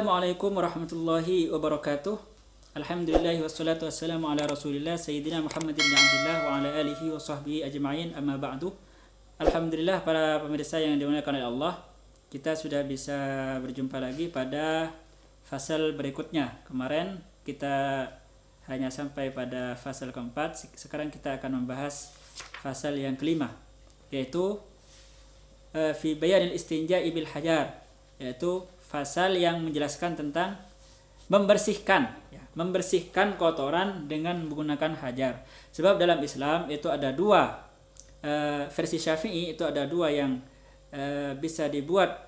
Assalamualaikum warahmatullahi wabarakatuh. Alhamdulillah wassalatu wassalamu ala Rasulillah Sayyidina Muhammad bin Abdullah wa ala alihi wa sahbihi ajma'in, amma ba'du. Alhamdulillah para pemirsa yang dimuliakan oleh Allah, kita sudah bisa berjumpa lagi pada fasal berikutnya. Kemarin kita hanya sampai pada fasal keempat, sekarang kita akan membahas fasal yang kelima, yaitu fi bayanil istinja'i bil hajar, yaitu fasal yang menjelaskan tentang membersihkan kotoran dengan menggunakan hajar. Sebab dalam Islam itu ada dua, versi Syafi'i itu ada dua yang bisa dibuat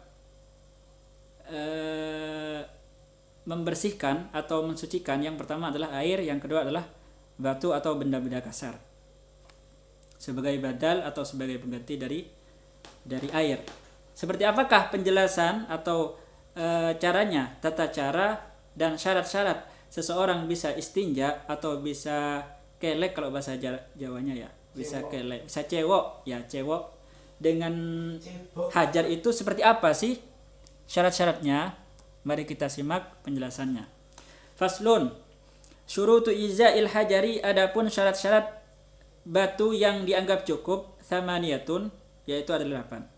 membersihkan atau mensucikan. Yang pertama adalah air, yang kedua adalah batu atau benda-benda kasar sebagai badal atau sebagai pengganti dari air. Seperti apakah penjelasan atau caranya, tata cara dan syarat-syarat seseorang bisa istinja atau bisa kelek kalau bahasa Jawanya ya, bisa kelek, bisa cewok dengan hajar itu seperti apa sih syarat-syaratnya? Mari kita simak penjelasannya. Faslun, syurutu iza'il hajari, adapun syarat-syarat batu yang dianggap cukup, thamaniyatun, yaitu ada 8.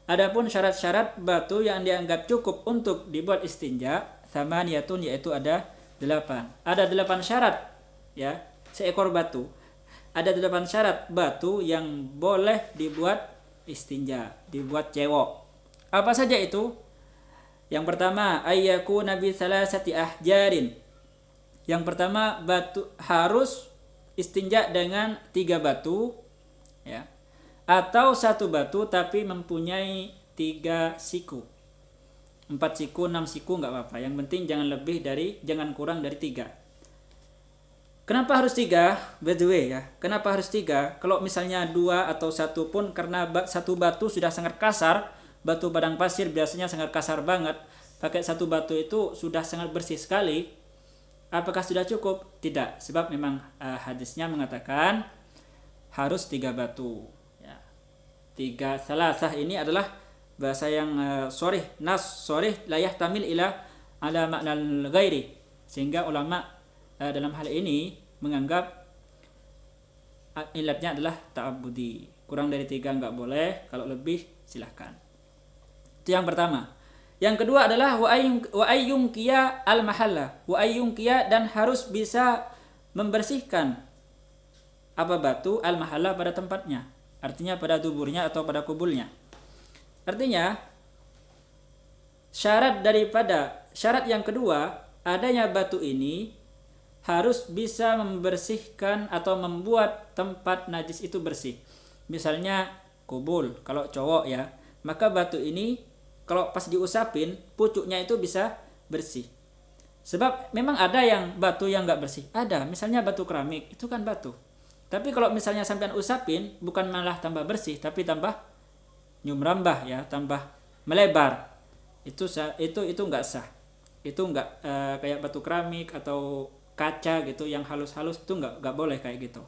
Adapun syarat-syarat batu yang dianggap cukup untuk dibuat istinja, thamaniyatun, yaitu ada 8. Ada 8 syarat ya, seekor batu. Ada 8 syarat batu yang boleh dibuat istinja, dibuat cewok. Apa saja itu? Yang pertama, ayyaku nabi salasati ahjarin. Yang pertama, batu harus istinja dengan 3 batu ya. Atau 1 batu tapi mempunyai 3 siku. 4 siku, 6 siku enggak apa-apa. Yang penting jangan kurang dari 3. Kenapa harus 3? By the way ya. Kenapa harus 3? Kalau misalnya 2 atau 1 pun, karena 1 batu sudah sangat kasar, batu padang pasir biasanya sangat kasar banget. Pakai 1 batu itu sudah sangat bersih sekali. Apakah sudah cukup? Tidak. Sebab memang hadisnya mengatakan harus 3 batu. 3 salasah ini adalah bahasa yang sorih, nas sorih la yahtamil ila ala ma'nal ghairi, sehingga ulama dalam hal ini menganggap ilatnya adalah ta'abbudi. Kurang dari 3 enggak boleh, kalau lebih silahkan. Itu yang pertama. Yang kedua adalah wa ayyun qiya al mahalla, wa ayyun qiya, dan harus bisa membersihkan apa batu al mahalla pada tempatnya. Artinya pada duburnya atau pada kubulnya. Artinya syarat yang kedua, adanya batu ini harus bisa membersihkan atau membuat tempat najis itu bersih. Misalnya kubul, kalau cowok ya, maka batu ini kalau pas diusapin pucuknya itu bisa bersih. Sebab memang ada yang batu yang enggak bersih. Ada, misalnya batu keramik, itu kan batu. Tapi kalau misalnya sampean usapin, bukan malah tambah bersih, tapi tambah nyumrambah ya, tambah melebar. Itu enggak sah. Itu enggak kayak batu keramik atau kaca gitu yang halus-halus, itu enggak boleh kayak gitu.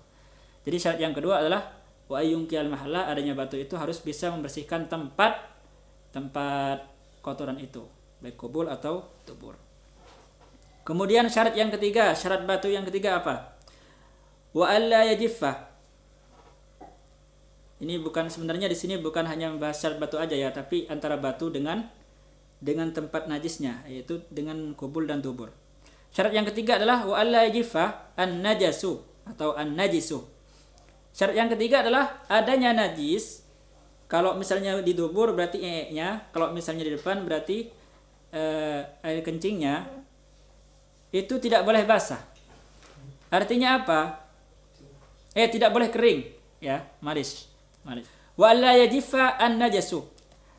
Jadi syarat yang kedua adalah wa ayyunqiyal mahalla, adanya batu itu harus bisa membersihkan tempat kotoran itu, baik kubul atau dubur. Kemudian syarat batu yang ketiga apa? Wa alla yajiffa. Ini sebenarnya di sini bukan hanya membahas syarat batu aja ya, tapi antara batu dengan tempat najisnya, yaitu dengan kubul dan dubur. Syarat yang ketiga adalah wa alla yajiffa an-najasu atau an-najisu. Syarat yang ketiga adalah adanya najis. Kalau misalnya di dubur berarti nya, kalau misalnya di depan berarti air kencingnya itu tidak boleh basah. Artinya apa? Tidak boleh kering ya, maris. Wa alla yajiffa an-najasu.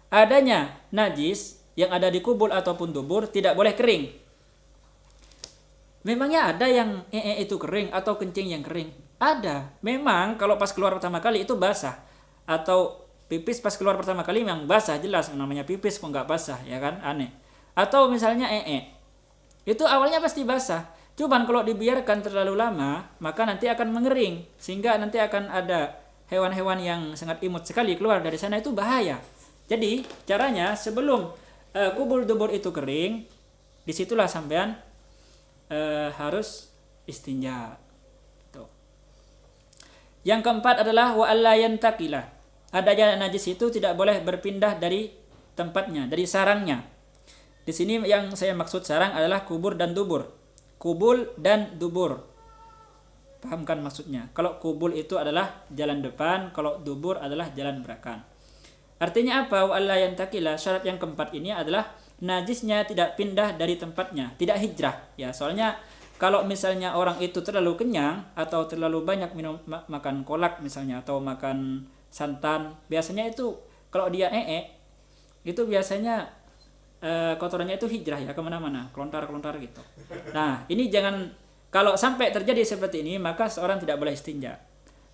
Adanya najis yang ada di kubul ataupun dubur tidak boleh kering. Memangnya ada yang itu kering atau kencing yang kering? Ada. Memang kalau pas keluar pertama kali itu basah, atau pipis pas keluar pertama kali memang basah, jelas namanya pipis kok enggak basah ya kan, aneh. Atau misalnya itu awalnya pasti basah. Cuman kalau dibiarkan terlalu lama, maka nanti akan mengering, sehingga nanti akan ada hewan-hewan yang sangat imut sekali keluar dari sana, itu bahaya. Jadi caranya sebelum kubul dubur itu kering, disitulah sampean harus istinja. Tuh. Yang keempat adalah wa alla yantaqilah. Adanya najis itu tidak boleh berpindah dari tempatnya, dari sarangnya. Di sini yang saya maksud sarang adalah kubur dan dubur. Kubul dan dubur. Paham kan maksudnya? Kalau kubul itu adalah jalan depan, kalau dubur adalah jalan belakang. Artinya apa? Wa alla yantaqilah. Syarat yang keempat ini adalah najisnya tidak pindah dari tempatnya, tidak hijrah. Ya, soalnya kalau misalnya orang itu terlalu kenyang atau terlalu banyak makan kolak misalnya atau makan santan, biasanya itu kalau dia itu biasanya kotorannya itu hijrah ya kemana-mana, kelontar-kelontar gitu. Nah, ini jangan, kalau sampai terjadi seperti ini maka seorang tidak boleh istinja.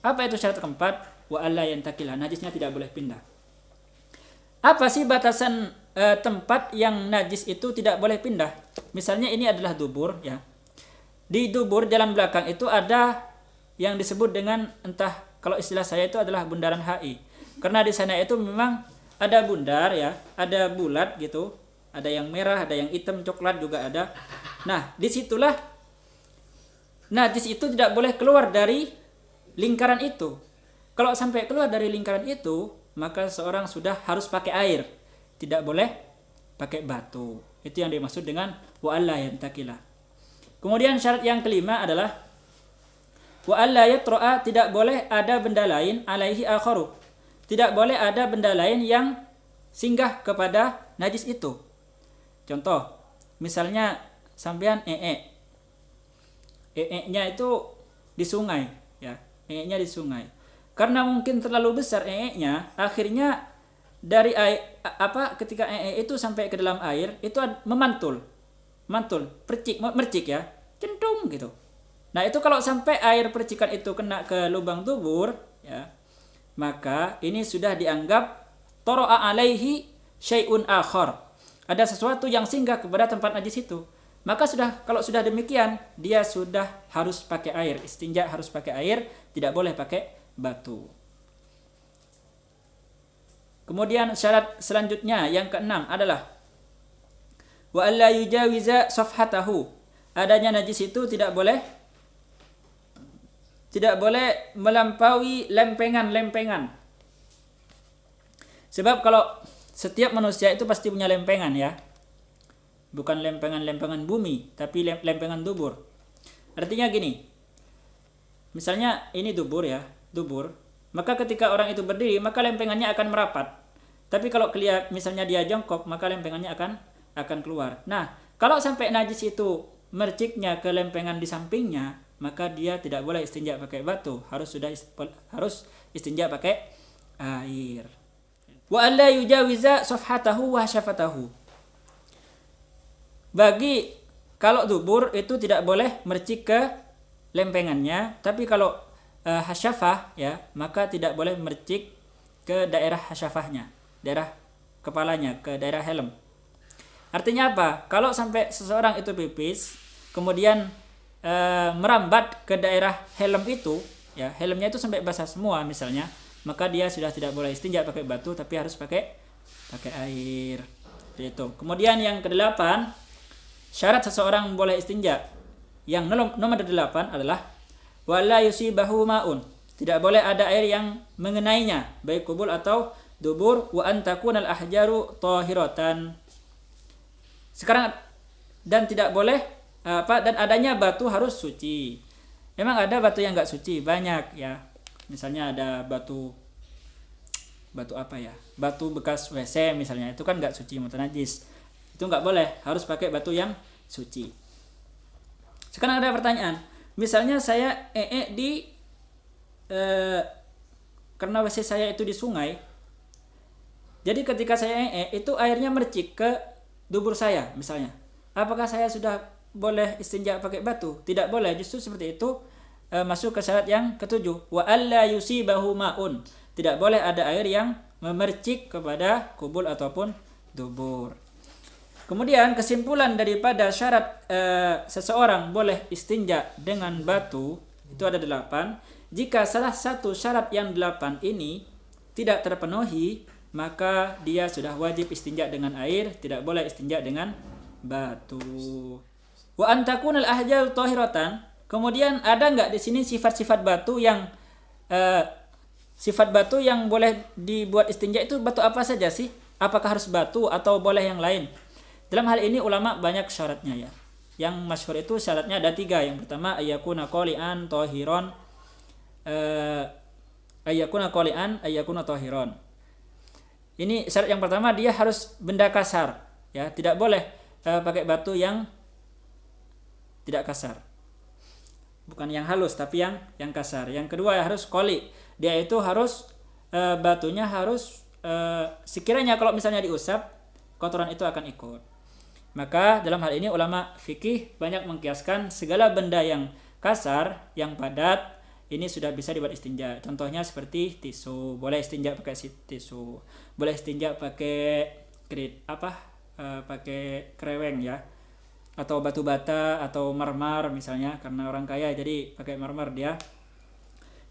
Apa itu syarat keempat? Wa alla yantaqilah, najisnya tidak boleh pindah. Apa sih batasan tempat yang najis itu tidak boleh pindah? Misalnya ini adalah dubur ya. Di dubur jalan belakang itu ada yang disebut dengan, entah kalau istilah saya itu adalah bundaran HI. Karena di sana itu memang ada bundar ya, ada bulat gitu, ada yang merah, ada yang hitam, coklat juga ada. Nah, disitulah najis itu tidak boleh keluar dari lingkaran itu. Kalau sampai keluar dari lingkaran itu, maka seorang sudah harus pakai air. Tidak boleh pakai batu. Itu yang dimaksud dengan wa alla yantaqilah. Kemudian syarat yang kelima adalah wa alla yatra'a, tidak boleh ada benda lain alaihi akharu. Tidak boleh ada benda lain yang singgah kepada najis itu. Contoh, misalnya sampean nya itu di sungai ya. Nya di sungai. Karena mungkin terlalu besar nya, akhirnya dari air ketika itu sampai ke dalam air itu memantul, mercik ya, centung gitu. Nah, itu kalau sampai air percikan itu kena ke lubang dubur ya, maka ini sudah dianggap tara'a alaihi syai'un akhar. Ada sesuatu yang singgah kepada tempat najis itu. Maka kalau sudah demikian, dia sudah harus pakai air, istinja harus pakai air, tidak boleh pakai batu. Kemudian syarat selanjutnya yang keenam adalah wa alla yujawiza safhatahu. Adanya najis itu tidak boleh melampaui lempengan-lempengan. Sebab kalau setiap manusia itu pasti punya lempengan ya. Bukan lempengan-lempengan bumi, tapi lempengan dubur. Artinya gini. Misalnya ini dubur ya, dubur. Maka ketika orang itu berdiri, maka lempengannya akan merapat. Tapi kalau misalnya dia jongkok, maka lempengannya akan keluar. Nah, kalau sampai najis itu merciknya ke lempengan di sampingnya, maka dia tidak boleh istinja pakai batu, harus istinja pakai air. Wa alla yujawiza safhatahu wa syafatahu. Bagi kalau dubur itu tidak boleh mercik ke lempengannya, tapi kalau hasyafah ya, maka tidak boleh mercik ke daerah hasyafahnya, daerah kepalanya, ke daerah helm. Artinya apa? Kalau sampai seseorang itu pipis, kemudian merambat ke daerah helm itu, ya helmnya itu sampai basah semua misalnya, maka dia sudah tidak boleh istinja pakai batu, tapi harus pakai air. Itu. Kemudian yang kedelapan, syarat seseorang boleh istinja yang nomor 8 adalah wala yusibahu ma'un. Tidak boleh ada air yang mengenainya, baik kubul atau dubur, wa antakunal ahjaru tahiratan. Sekarang dan tidak boleh dan adanya batu harus suci. Memang ada batu yang enggak suci, banyak ya. Misalnya ada batu apa ya? Batu bekas WC misalnya, itu kan enggak suci, mutanajis. Itu enggak boleh, harus pakai batu yang suci. Sekarang ada pertanyaan. Misalnya saya karena WC saya itu di sungai. Jadi ketika saya itu airnya mercik ke dubur saya misalnya. Apakah saya sudah boleh istinja pakai batu? Tidak boleh. Justru seperti itu masuk ke syarat yang ketujuh. Wa alla yusibahu ma'un. Tidak boleh ada air yang memercik kepada kubul ataupun dubur. Kemudian kesimpulan daripada syarat seseorang boleh istinja dengan batu itu ada 8. Jika salah satu syarat yang 8 ini tidak terpenuhi, maka dia sudah wajib istinja dengan air, tidak boleh istinja dengan batu. Wa antakunal ahjar tahiratan. Kemudian ada nggak di sini sifat-sifat batu yang sifat batu yang boleh dibuat istinja itu batu apa saja sih? Apakah harus batu atau boleh yang lain? Dalam hal ini ulama banyak syaratnya ya. Yang masyhur itu syaratnya ada 3. Yang pertama ayyakuna qali'an tahiron, ayyakuna tahiron. Ini syarat yang pertama, dia harus benda kasar ya, tidak boleh pakai batu yang tidak kasar. Bukan yang halus tapi yang kasar. Yang kedua harus qali. Dia itu harus batunya harus sekiranya kalau misalnya diusap, kotoran itu akan ikut. Maka dalam hal ini ulama fikih banyak mengkiaskan segala benda yang kasar, yang padat, ini sudah bisa dibuat istinja. Contohnya seperti tisu, boleh istinja pakai tisu, boleh istinja pakai pakai kreweng ya, atau batu bata atau marmer misalnya, karena orang kaya jadi pakai marmer dia.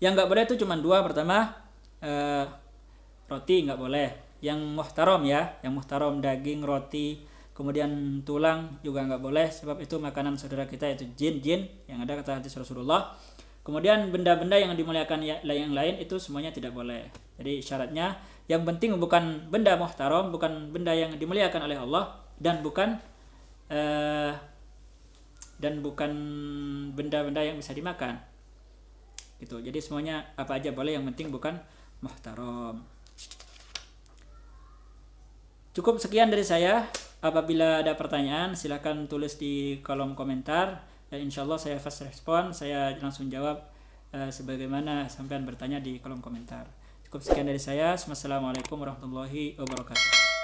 Yang nggak boleh itu cuma 2. Pertama roti nggak boleh, yang muhtaram ya, yang muhtaram daging, roti, kemudian tulang juga nggak boleh, sebab itu makanan saudara kita, yaitu jin yang ada kata hadis Rasulullah. Kemudian benda-benda yang dimuliakan yang lain itu semuanya tidak boleh. Jadi syaratnya yang penting bukan benda muhtaram, bukan benda yang dimuliakan oleh Allah, dan bukan benda-benda yang bisa dimakan. Gitu. Jadi semuanya apa aja boleh, yang penting bukan muhtaram. Cukup sekian dari saya. Apabila ada pertanyaan silakan tulis di kolom komentar, dan insyaallah saya fast respon, saya langsung jawab sebagaimana sampean bertanya di kolom komentar. Cukup sekian dari saya. Wassalamualaikum warahmatullahi wabarakatuh.